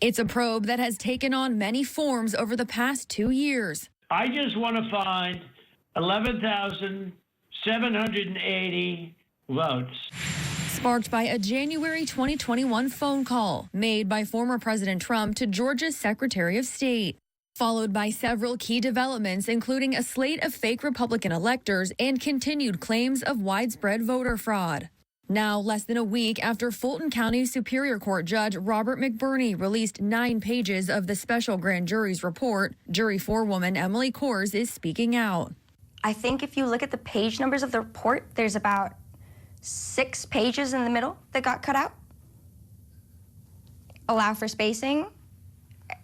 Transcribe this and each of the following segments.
It's a probe that has taken on many forms over the past 2 years. I just want to find 11,780 votes. Sparked by a January 2021 phone call made by former President Trump to Georgia's Secretary of State, followed by several key developments, including a slate of fake Republican electors and continued claims of widespread voter fraud. Now, less than a week after Fulton County Superior Court Judge Robert McBurney released 9 pages of the special grand jury's report, jury forewoman Emily Kohrs is speaking out. I think if you look at the page numbers of the report, there's about 6 pages in the middle that got cut out. Allow for spacing.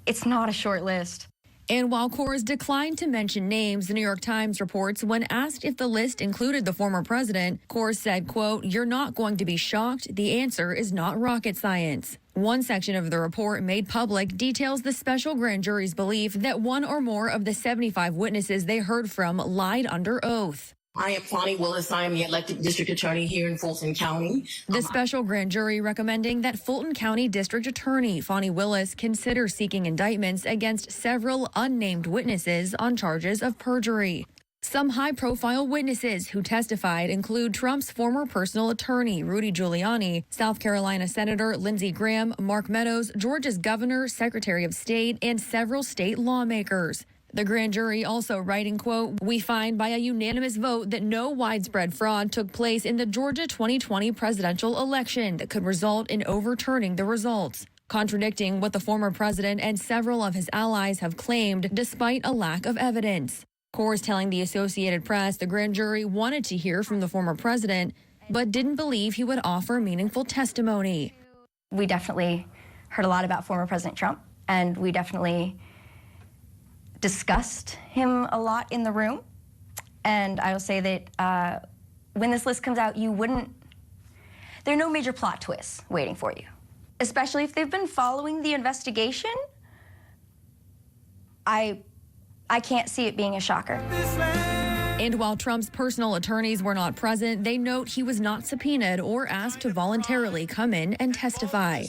It's not a short list. And while Kohrs declined to mention names, the New York Times reports when asked if the list included the former president, Kohrs said, quote, "You're not going to be shocked. The answer is not rocket science." One section of the report made public details the special grand jury's belief that one or more of the 75 witnesses they heard from lied under oath. I am Fonnie Willis. I am the elected district attorney here in Fulton County. The special grand jury recommending that Fulton County District Attorney Fonnie Willis consider seeking indictments against several unnamed witnesses on charges of perjury. Some high-profile witnesses who testified include Trump's former personal attorney, Rudy Giuliani, South Carolina Senator Lindsey Graham, Mark Meadows, Georgia's governor, Secretary of State, and several state lawmakers. The grand jury also writing, quote, "We find by a unanimous vote that no widespread fraud took place in the Georgia 2020 presidential election that could result in overturning the results," contradicting what the former president and several of his allies have claimed despite a lack of evidence. Kohrs telling the Associated Press the grand jury wanted to hear from the former president, but didn't believe he would offer meaningful testimony. We definitely heard a lot about former President Trump, and we definitely discussed him a lot in the room. And I will say that when this list comes out, there are no major plot twists waiting for you. Especially if they've been following the investigation, I can't see it being a shocker. And while Trump's personal attorneys were not present, they note he was not subpoenaed or asked to voluntarily come in and testify.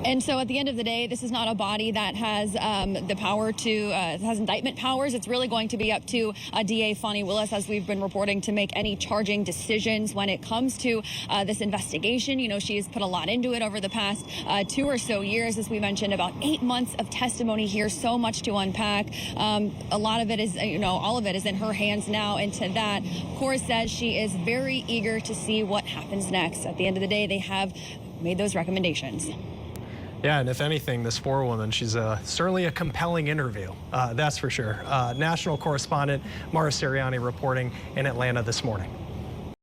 And so at the end of the day, this is not a body that has the power to, has indictment powers. It's really going to be up to DA Fonnie Willis, as we've been reporting, to make any charging decisions when it comes to this investigation. You know, she has put a lot into it over the past 2 or so years, as we mentioned, about 8 months of testimony here, so much to unpack. A lot of it is, all of it is in her hands now. And to that, Kohrs says she is very eager to see what happens next. At the end of the day, they have made those recommendations. Yeah, and if anything, this forewoman, she's certainly a compelling interview, that's for sure. National correspondent Mara Sirianni reporting in Atlanta this morning.